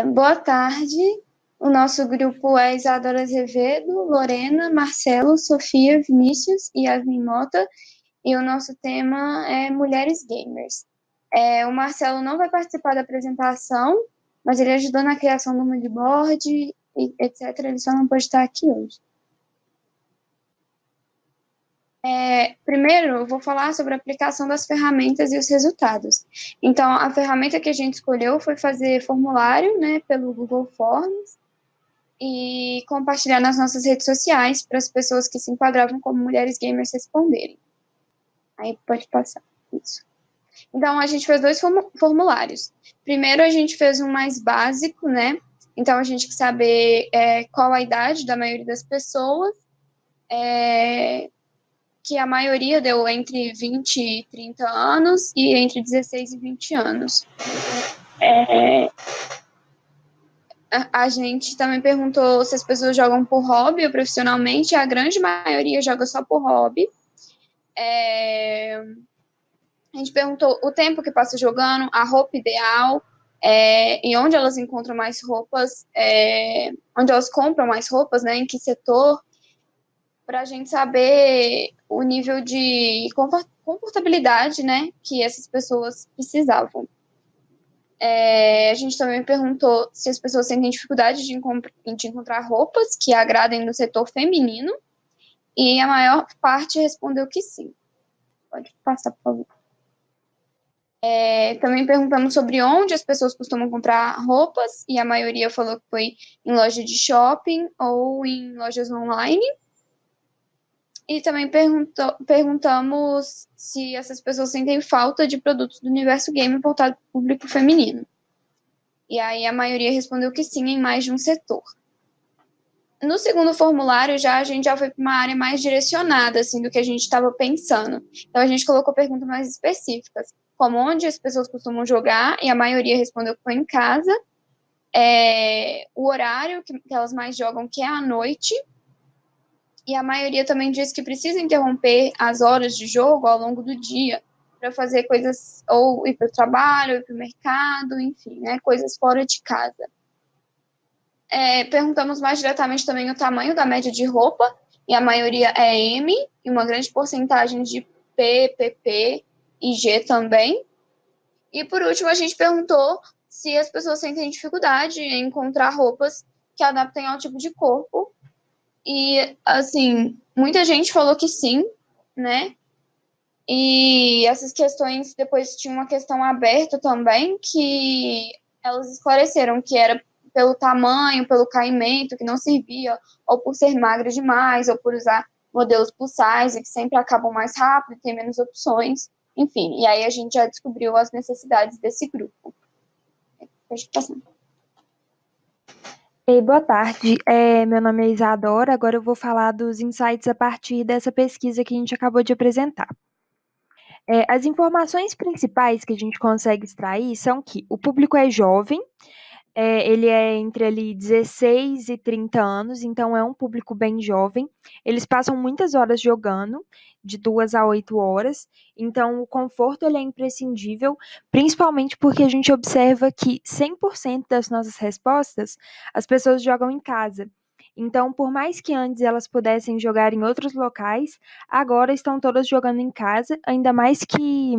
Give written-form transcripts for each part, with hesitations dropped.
Boa tarde. O nosso grupo é Isadora Azevedo, Lorena, Marcelo, Sofia, Vinícius e Yasmin Mota. E o nosso tema é Mulheres Gamers. O Marcelo não vai participar da apresentação, mas ele ajudou na criação do moodboard, e etc. Ele só não pode estar aqui hoje. Primeiro, eu vou falar sobre a aplicação das ferramentas e os resultados. Então, a ferramenta que a gente escolheu foi fazer formulário, pelo Google Forms e compartilhar nas nossas redes sociais para as pessoas que se enquadravam como mulheres gamers responderem. Aí pode passar isso. Então, a gente fez 2 formulários. Primeiro, a gente fez um mais básico, Então, a gente quer saber qual a idade da maioria das pessoas, que a maioria deu entre 20 e 30 anos e entre 16 e 20 anos. A gente também perguntou se as pessoas jogam por hobby ou profissionalmente. A grande maioria joga só por hobby. A gente perguntou o tempo que passa jogando, a roupa ideal, e onde elas encontram mais roupas, onde elas compram mais roupas, em que setor, para a gente saber o nível de confortabilidade, que essas pessoas precisavam. A gente também perguntou se as pessoas sentem dificuldade de encontrar roupas que agradem no setor feminino, e a maior parte respondeu que sim. Pode passar, por favor. Também perguntamos sobre onde as pessoas costumam comprar roupas, e a maioria falou que foi em loja de shopping ou em lojas online. E também perguntamos se essas pessoas sentem falta de produtos do universo game voltado para o público feminino. E aí a maioria respondeu que sim, em mais de um setor. No segundo formulário, a gente já foi para uma área mais direcionada, assim, do que a gente estava pensando. Então, a gente colocou perguntas mais específicas, como onde as pessoas costumam jogar, e a maioria respondeu que foi em casa. O horário que elas mais jogam, que é à noite. E a maioria também diz que precisa interromper as horas de jogo ao longo do dia para fazer coisas, ou ir para o trabalho, ou ir para o mercado, enfim, coisas fora de casa. Perguntamos mais diretamente também o tamanho da média de roupa, e a maioria é M, e uma grande porcentagem de P, PP e G também. E por último, a gente perguntou se as pessoas sentem dificuldade em encontrar roupas que adaptem ao tipo de corpo. E, assim, muita gente falou que sim, E essas questões, depois tinha uma questão aberta também, que elas esclareceram que era pelo tamanho, pelo caimento, que não servia, ou por ser magra demais, ou por usar modelos plus size, que sempre acabam mais rápido, tem menos opções, enfim. E aí a gente já descobriu as necessidades desse grupo. Pode passar. Ei, boa tarde. Meu nome é Isadora. Agora eu vou falar dos insights a partir dessa pesquisa que a gente acabou de apresentar. As informações principais que a gente consegue extrair são que o público é jovem, ele é entre ali 16 e 30 anos, então é um público bem jovem. Eles passam muitas horas jogando, de 2 a 8 horas, então o conforto ele é imprescindível, principalmente porque a gente observa que 100% das nossas respostas as pessoas jogam em casa. Então, por mais que antes elas pudessem jogar em outros locais, agora estão todas jogando em casa, ainda mais que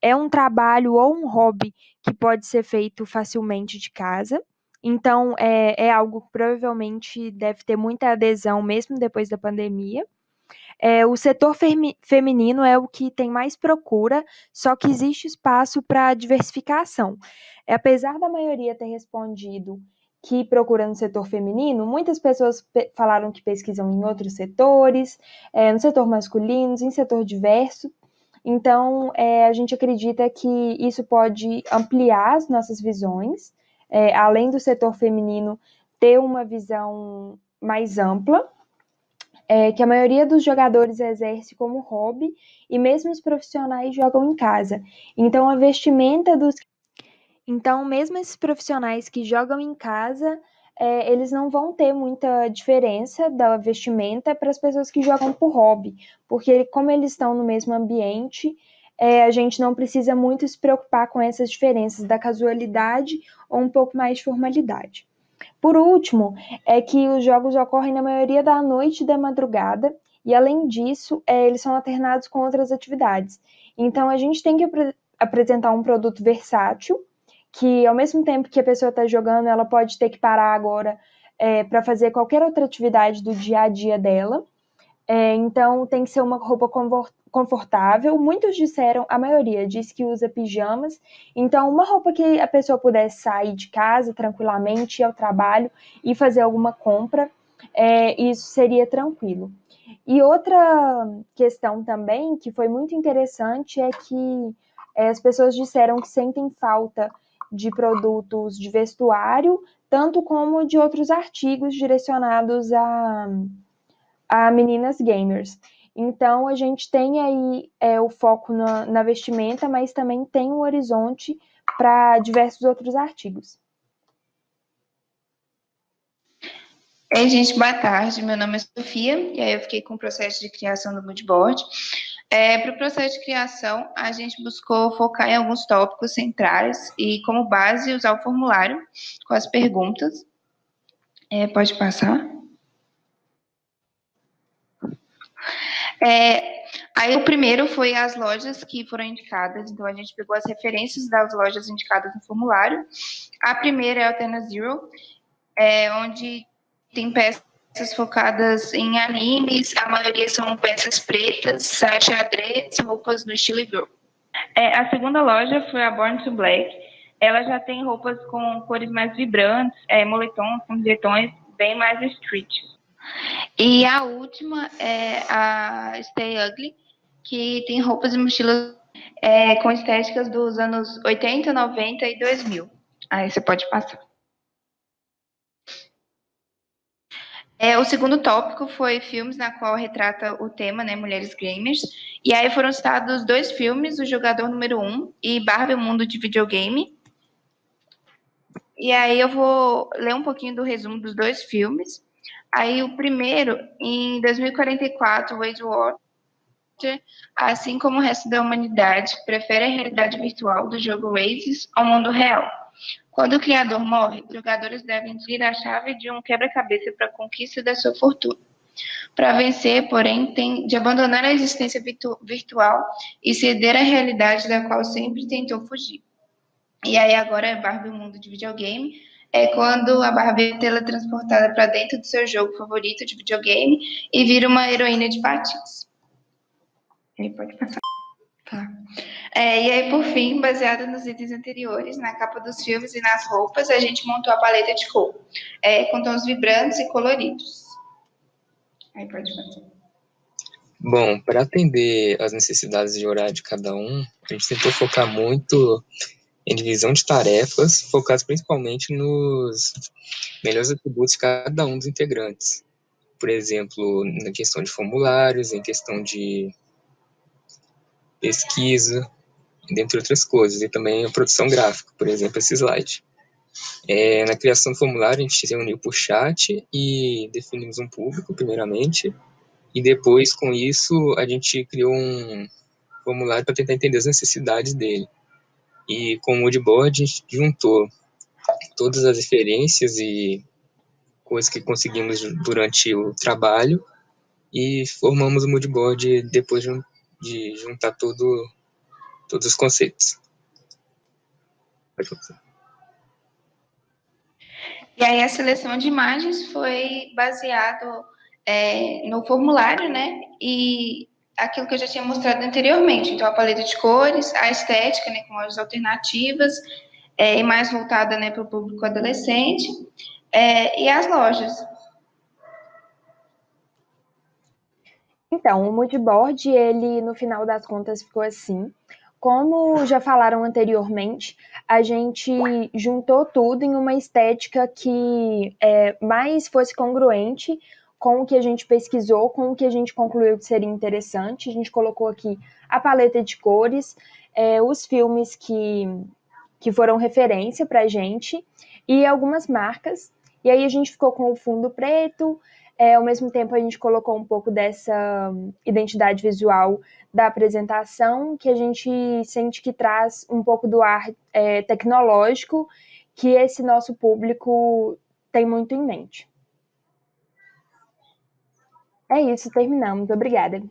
é um trabalho ou um hobby que pode ser feito facilmente de casa. Então, é algo que provavelmente deve ter muita adesão mesmo depois da pandemia. O setor feminino é o que tem mais procura, só que existe espaço para diversificação. Apesar da maioria ter respondido que procura no setor feminino, muitas pessoas falaram que pesquisam em outros setores, no setor masculino, em setor diverso. Então, a gente acredita que isso pode ampliar as nossas visões, além do setor feminino ter uma visão mais ampla, que a maioria dos jogadores exerce como hobby e mesmo os profissionais jogam em casa. Então, a vestimenta dos. Então, mesmo esses profissionais que jogam em casa, eles não vão ter muita diferença da vestimenta para as pessoas que jogam por hobby, porque como eles estão no mesmo ambiente, a gente não precisa muito se preocupar com essas diferenças da casualidade ou um pouco mais de formalidade. Por último, é que os jogos ocorrem na maioria da noite e da madrugada, e além disso, eles são alternados com outras atividades. Então, a gente tem que apresentar um produto versátil, que ao mesmo tempo que a pessoa está jogando, ela pode ter que parar agora para fazer qualquer outra atividade do dia a dia dela. Então, tem que ser uma roupa confortável. Muitos disseram, a maioria diz que usa pijamas. Então, uma roupa que a pessoa pudesse sair de casa tranquilamente, ir ao trabalho e fazer alguma compra, isso seria tranquilo. E outra questão também, que foi muito interessante, é que as pessoas disseram que sentem falta de produtos de vestuário, tanto como de outros artigos direcionados a meninas gamers. Então, a gente tem aí o foco na vestimenta, mas também tem um horizonte para diversos outros artigos. Ei, gente, boa tarde. Meu nome é Sofia, e aí eu fiquei com o processo de criação do moodboard. Para o processo de criação, a gente buscou focar em alguns tópicos centrais e, como base, usar o formulário com as perguntas. Pode passar? Aí o primeiro foi as lojas que foram indicadas, então a gente pegou as referências das lojas indicadas no formulário. A primeira é a Altena Zero, onde tem peças focadas em animes, a maioria são peças pretas, xadrez, roupas no estilo girl. A segunda loja foi a Born to Black, ela já tem roupas com cores mais vibrantes, moletons, camisetões, bem mais street. E a última é a Stay Ugly, que tem roupas e mochilas com estéticas dos anos 80, 90 e 2000. Aí você pode passar. O segundo tópico foi filmes na qual retrata o tema, né, mulheres gamers. E aí foram citados 2 filmes, O Jogador Número 1 e Barbie, o Mundo de Videogame. E aí eu vou ler um pouquinho do resumo dos 2 filmes. Aí o primeiro, em 2044, Wade Watcher, assim como o resto da humanidade, prefere a realidade virtual do jogo Oasis ao mundo real. Quando o criador morre, os jogadores devem desligar a chave de um quebra-cabeça para a conquista da sua fortuna. Para vencer, porém, tem de abandonar a existência virtual e ceder à realidade da qual sempre tentou fugir. E aí agora é Barbie, o mundo de videogame, quando a Barbie é teletransportada para dentro do seu jogo favorito de videogame e vira uma heroína de patins. Ele pode passar. Tá. E aí, por fim, baseado nos itens anteriores, na capa dos filmes e nas roupas, a gente montou a paleta de cor, com tons vibrantes e coloridos. Aí pode fazer. Bom, para atender às necessidades de horário de cada um, a gente tentou focar muito em divisão de tarefas, focadas principalmente nos melhores atributos de cada um dos integrantes. Por exemplo, na questão de formulários, em questão de pesquisa, dentre outras coisas, e também a produção gráfica, por exemplo, esse slide. Na criação do formulário, a gente se reuniu por chat e definimos um público, primeiramente, e depois, com isso, a gente criou um formulário para tentar entender as necessidades dele. E com o moodboard, a gente juntou todas as referências e coisas que conseguimos durante o trabalho e formamos o moodboard depois de juntar todos os conceitos. Pode falar. E aí a seleção de imagens foi baseado no formulário, né? E aquilo que eu já tinha mostrado anteriormente. Então, a paleta de cores, a estética, né, com as alternativas, e mais voltada, né, para o público adolescente, e as lojas. Então, o moodboard, ele, no final das contas, ficou assim. Como já falaram anteriormente, a gente juntou tudo em uma estética que mais fosse congruente com o que a gente pesquisou, com o que a gente concluiu que seria interessante. A gente colocou aqui a paleta de cores, os filmes que foram referência para a gente e algumas marcas. E aí a gente ficou com o fundo preto, Ao mesmo tempo, a gente colocou um pouco dessa identidade visual da apresentação, que a gente sente que traz um pouco do ar tecnológico, que esse nosso público tem muito em mente. É isso, terminamos. Obrigada.